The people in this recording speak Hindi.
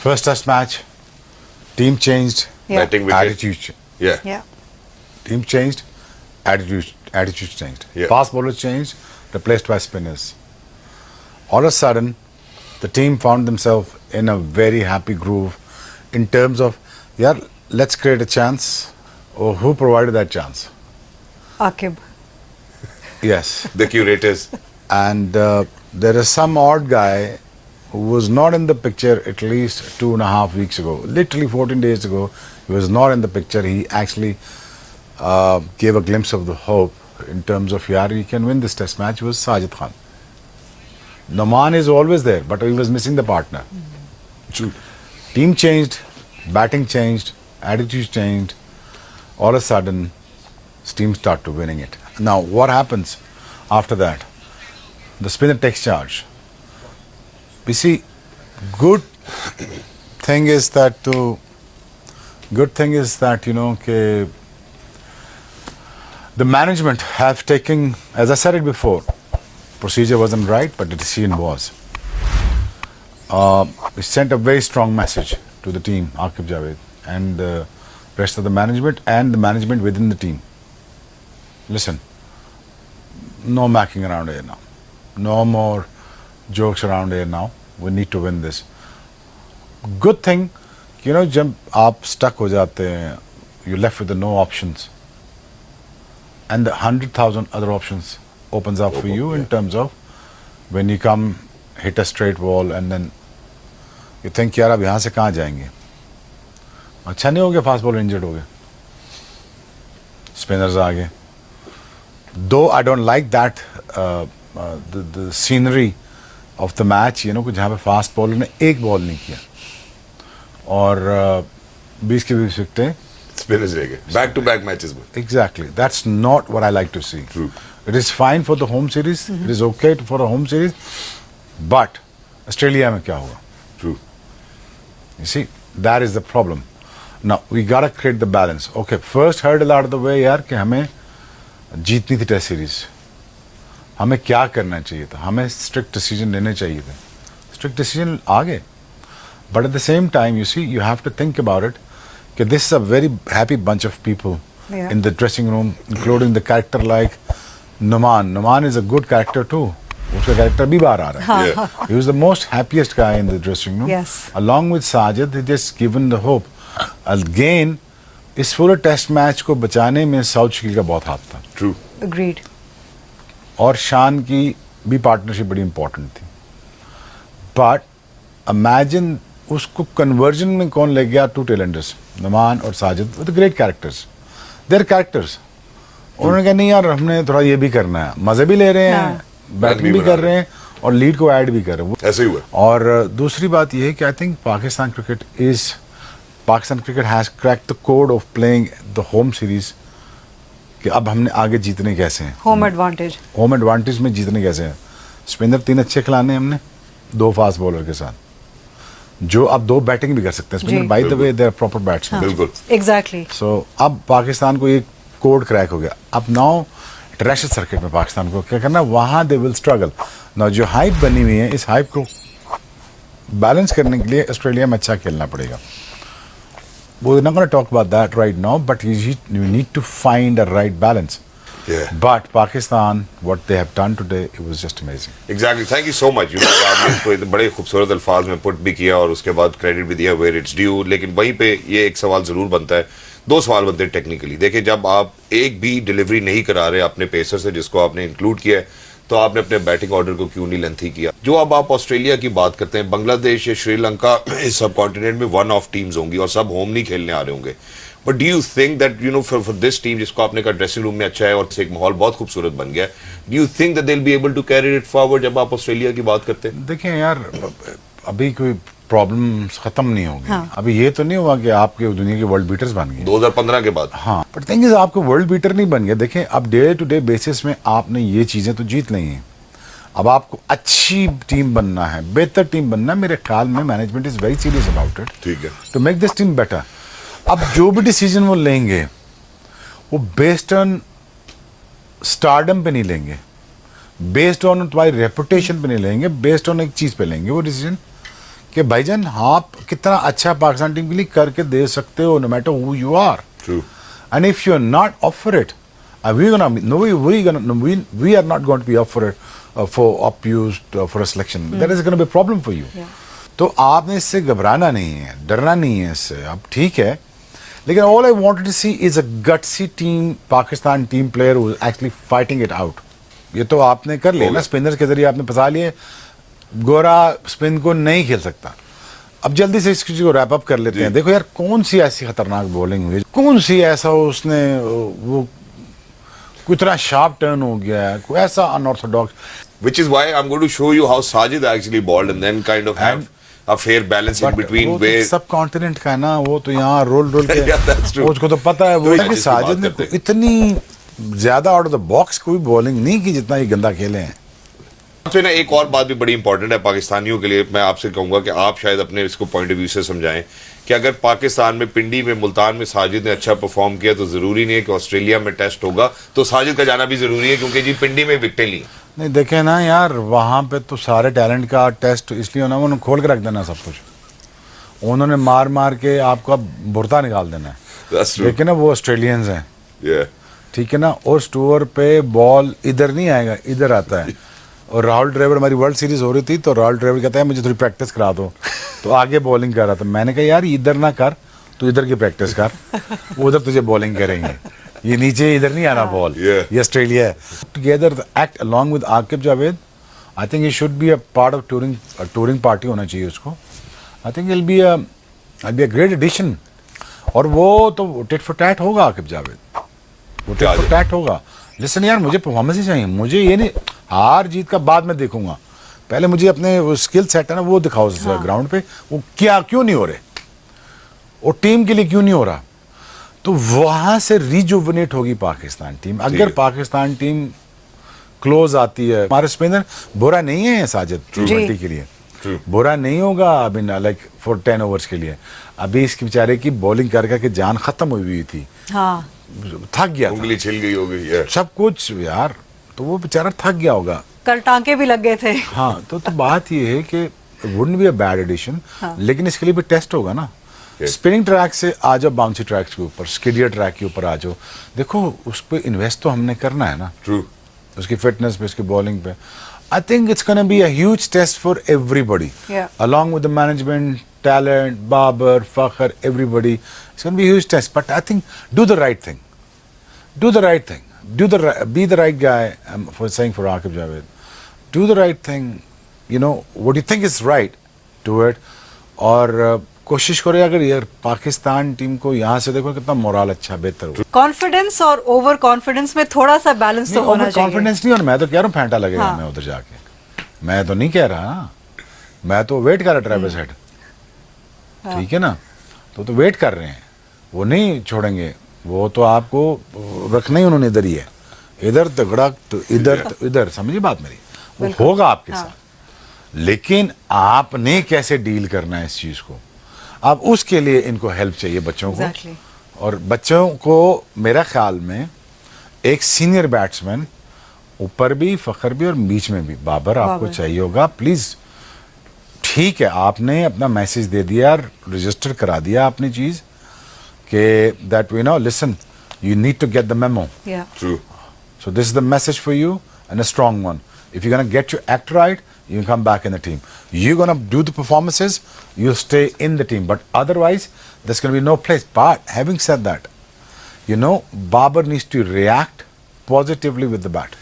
First test match, team changed, Yeah. Batting wicket. attitude. Yeah. Yeah. Team changed, attitude changed. Yeah. Fast bowlers changed, replaced by spinners. All of a sudden, the team found themselves in a very happy groove in terms of, yeah, let's create a chance. Oh, who provided that chance? Akib. Yes. The curators. And there is some odd guy who was not in the picture at least 2.5 weeks ago. Literally 14 days ago, he was not in the picture. He actually gave a glimpse of the hope in terms of, yeah, we can win this test match, was Sajid Khan. Noman is always there, but he was missing the partner. True. Team changed, batting changed, attitude changed. All of a sudden, team start to winning it. Now, what happens after that? The spinner takes charge. We see, good thing is that you know, the management have taken, as I said it before, procedure wasn't right, but the decision was. It sent a very strong message to the team, Aqib Javed, and the rest of the management and the management within the team. Listen, no macking around here now. No more jokes around here now. We need to win this. Good thing, you know, जब आप stuck हो जाते हैं, you're left with the no options. And the 100,000 other options opens up for you in terms of when you come, hit a straight wall and then you think, यार अब यहाँ से कहाँ जाएंगे? अच्छा नहीं हो गया, फास्ट बॉलर इंजर्ड हो गए, स्पिनर्स आ गए. Though I don't like that the scenery of the match, you know, जहाँ पे फास्ट बॉलर ने एक बॉल नहीं किया और 20 के 20 विकेटें. Spinners रह गए. Back to back matches में. Exactly. That's not what I like to see. True. It is fine for the home series. It is okay for a home series. But Australia में क्या होगा? True. You see, that is the problem. Now, we gotta create the balance. Okay, first hurdle out of the way यार कि हमें जीतनी थी टेस्ट सीरीज. हमें क्या करना चाहिए था? हमें स्ट्रिक्ट डिसीजन लेने चाहिए थे. स्ट्रिक्ट डिसीजन आ गए. But at the same time, you see, you have to think about it. That this is a very happy bunch of people in the dressing room, including the character like Noman. Noman is a good character too. उसका character भी बाहर आ रहा है. Yeah. He was the most happiest guy in the dressing room. Yes. Along with Sajid, he just given the hope. Again, इस पूरे टेस्ट मैच को बचाने में साउथ शकील का बहुत हाथ था. True. Agreed. और शान की भी पार्टनरशिप बड़ी इंपॉर्टेंट थी. बट इमेजिन उसको कन्वर्जन में कौन ले गया? टू टेलेंडर्स, नमान और Sajid, with great characters. Their characters. उन्होंने कहा नहीं यार, हमने थोड़ा ये भी करना है, मजे भी ले रहे हैं, बैटिंग भी कर रहे हैं और लीड को ऐड भी कर रहे हैं. ऐसे ही हुआ. और दूसरी बात ये है कि I think Pakistan cricket has cracked the code of playing the home series. कि अब हमने आगे जीतने कैसे हैं, Home advantage. होम एडवांटेज में जीतने कैसे हैं. स्पिनर 3 अच्छे खिलाने हैं हमने, 2 फास्ट बॉलर के साथ, जो अब 2 बैटिंग भी कर सकते हैं. Spinner by the way they are proper batsman. बिल्कुल. Exactly. सो अब पाकिस्तान को ये कोड क्रैक हो गया. अब नाउ इंटरनेशनल सर्किट में पाकिस्तान को क्या करना, वहां दे विल स्ट्रगल. नाउ जो हाइप बनी हुई है, इस हाइप को बैलेंस करने के लिए ऑस्ट्रेलिया में अच्छा खेलना पड़ेगा. We're not going to talk about that right now, but you need to find a right balance. Yeah. But Pakistan, what they have done today, it was just amazing. Exactly. Thank you so much. आपने इसको इतने बड़े खूबसूरत अल्फाज में पुट भी किया और उसके बाद क्रेडिट भी दिया where it's due. लेकिन वहीं पे ये एक सवाल जरूर बनता है, 2 सवाल बनते हैं टेक्निकली. देखिए, जब आप एक भी डिलीवरी नहीं करा रहे अपने पेसर से, जिसको आपने इंक्लूड किया है, तो आपने अपने बैटिंग ऑर्डर को क्यों नहीं लेंथी किया? जो अब आप ऑस्ट्रेलिया की बात करते हैं, बांग्लादेश या श्रीलंका इस सब कॉन्टिनेंट में 1 ऑफ टीम्स होंगी और सब होम नहीं खेलने आ रहे होंगे. But do you think that you know for this team, जिसको आपने कहा ड्रेसिंग रूम में अच्छा है और एक माहौल बहुत खूबसूरत बन गया, do you think that they will be able to carry it forward जब आप ऑस्ट्रेलिया की बात करते हैं? देखिए यार, अभी कोई प्रॉब्लम खत्म नहीं होगी. अभी ये तो नहीं हुआ कि आपके दुनिया के वर्ल्ड बीटर्स बन गए 2015 के बाद. हाँ, बट थिंग इज आपको वर्ल्ड बीटर नहीं बन गया. देखें, अब डे टू डे बेसिस में आपने ये चीजें तो जीत ली हैं. अब आपको अच्छी टीम बनना है, बेहतर टीम बनना है. मेरे ख्याल में management is very serious about it. ठीक है. To make this team better. अब जो भी डिसीजन वो लेंगे, वो बेस्ड ऑन स्टारडम पे नहीं लेंगे, बेस्ड ऑन तुम्हारी रेपुटेशन पे नहीं लेंगे, बेस्ड ऑन एक चीज पे लेंगे वो डिसीजन कि भाईजान आप कितना अच्छा पाकिस्तान टीम के लिए करके दे सकते हो, no matter who you are. True. And if you're not up for it, we are not going to be up for it for up-used for a selection. That is going to be a problem for you. Yeah. तो आपने इससे घबराना नहीं है, डरना नहीं है इससे. अब ठीक है, लेकिन all I wanted to see is a gutsy team, Pakistan team player who is actually fighting it out. ये तो आपने कर लिया ना, स्पिनर्स के जरिए आपने फंसा लिए. गोरा स्पिन को नहीं खेल सकता. अब जल्दी से इस चीज को रैप अप कर लेते हैं. देखो यार, कौन सी ऐसी खतरनाक बॉलिंग हुई, कौन सी ऐसा उसने वो कितना शार्प टर्न हो गया है, कोई ऐसा unorthodox. Which is why I'm going to show you how Sajid actually balled and then kind of have a fair balance in between वो where. तो सब कॉन्टिनेंट का है ना, वो तो यहाँ रोल के Yeah, that's true. उसको तो पता है. वो तो है कि जिसकी साजिद ने बात करते हैं. इतनी ज्यादा आउट ऑफ द बॉक्स कोई बॉलिंग नहीं की जितना ये गंदा खेले हैं. तो ना एक और बात भी बड़ी इंपॉर्टेंट है पाकिस्तानियों के लिए. मैं आपसे कहूंगा कि आप शायद अपने इसको पॉइंट ऑफ व्यू से समझाएं कि अगर पाकिस्तान में, पिंडी में, मुल्तान में साजिद ने अच्छा परफॉर्म किया तो जरूरी नहीं है कि ऑस्ट्रेलिया में टेस्ट होगा तो साजिद का जाना भी जरूरी है, क्योंकि जी पिंडी में विकेटें ली. नहीं देखे ना यार, वहां पे तो सारे टैलेंट का टेस्ट इसलिए होना, उन्होंने खोल के रख देना सब कुछ. उन्होंने मार मार के आपका भुरता निकाल देना है. That's true. लेकिन ना वो ऑस्ट्रेलियंस हैं, Yeah. ठीक है ना. उस टूर पे बॉल इधर नहीं आएगा, इधर आता है. और राहुल ड्राइवर, हमारी वर्ल्ड सीरीज हो रही थी तो राहुल ड्राइवर कहता है मुझे थोड़ी प्रैक्टिस करा दो, तो आगे बॉलिंग कर रहा था. मैंने कहा यार इधर ना कर, तू इधर की प्रैक्टिस कर, उधर तुझे बॉलिंग करेंगे. ये नीचे इधर नहीं आना बॉल. Yeah. ये ऑस्ट्रेलिया है. Together act along with Aqib Javed, I think he should be a part of touring party होना चाहिए उसको. I think will be a great addition. और वो तो टिट फॉर टैट होगा आकिब जावेद, वो टिट फॉर टैट होगा. लिसन यार, मुझे परफॉर्मेंस ही चाहिए. मुझे ये नहीं, हार जीत का बाद में देखूंगा, पहले मुझे अपने वो स्किल सेट है ना वो दिखाओ ग्राउंड पे. वो क्या क्यों नहीं हो रहे, वो टीम के लिए क्यों नहीं हो रहा. तो वहां से रिजुवनेट होगी पाकिस्तान टीम. अगर पाकिस्तान टीम क्लोज आती है, हमारे स्पिनर बुरा नहीं है साजिद T20 के लिए, बुरा नहीं होगा. अभी लाइक फॉर 10 ओवर्स के लिए अभी इसके बेचारे की बॉलिंग कर करके जान खत्म हुई थी. हाँ, थक गया था, उंगली छिल गई होगी. Yeah. सब कुछ यार. तो वो बेचारा थक गया होगा. कल टांके भी लग गए थे. हाँ, तो बात ये है कि wouldn't be a bad addition, लेकिन इसके लिए भी टेस्ट होगा ना. स्पिनिंग ट्रैक से आ जाओ बाउंसी ट्रैक के ऊपर, स्किडियर ट्रैक के ऊपर आ जाओ. देखो उस पर इन्वेस्ट तो हमने करना है ना, True. उसकी फिटनेस पे, उसकी बॉलिंग पे. I think it's gonna be a huge test for everybody, Yeah. along with the management, talent, Babar, Fakhr, everybody. It's going to be a huge test. But I think do the right thing. Do the right thing. Be the right guy. For saying for Aqib Javed, do the right thing. You know what you think is right. Do it. और कोशिश करो अगर यार पाकिस्तान टीम को यहाँ से देखो कितना मोरल अच्छा बेहतर हुआ. कॉन्फिडेंस और ओवर कॉन्फिडेंस में थोड़ा सा बैलेंस तो होना चाहिए. कॉन्फिडेंस नहीं, और मैं तो कह रहा हूँ फेंटा लगेगा. हाँ. मैं उधर जाके, मैं तो नहीं कह रहा, मैं तो वेट कर रहा ट्रेविस हेड. ठीक है ना, तो वेट कर रहे हैं, वो नहीं छोड़ेंगे. वो तो आपको रखना ही उन्होंने इधर ही है, इधर तगड़ा तो इधर समझिए बात मेरी. वो होगा आपके साथ, लेकिन आपने कैसे डील करना है इस चीज को. अब उसके लिए इनको हेल्प चाहिए बच्चों को. Exactly. और बच्चों को मेरा ख्याल में एक सीनियर बैट्समैन ऊपर भी, फखर भी और बीच में भी, बाबर आपको चाहिए होगा. प्लीज, ठीक है, आपने अपना मैसेज दे दिया, रजिस्टर करा दिया आपने चीज कि that we know, listen, you need to get the memo. Yeah. True. So this is the message for you, and a strong one. If you're going to get your act right, you can come back in the team. You're going to do the performances, you'll stay in the team. But otherwise, there's going to be no place. But having said that, you know, Babar needs to react positively with the bat.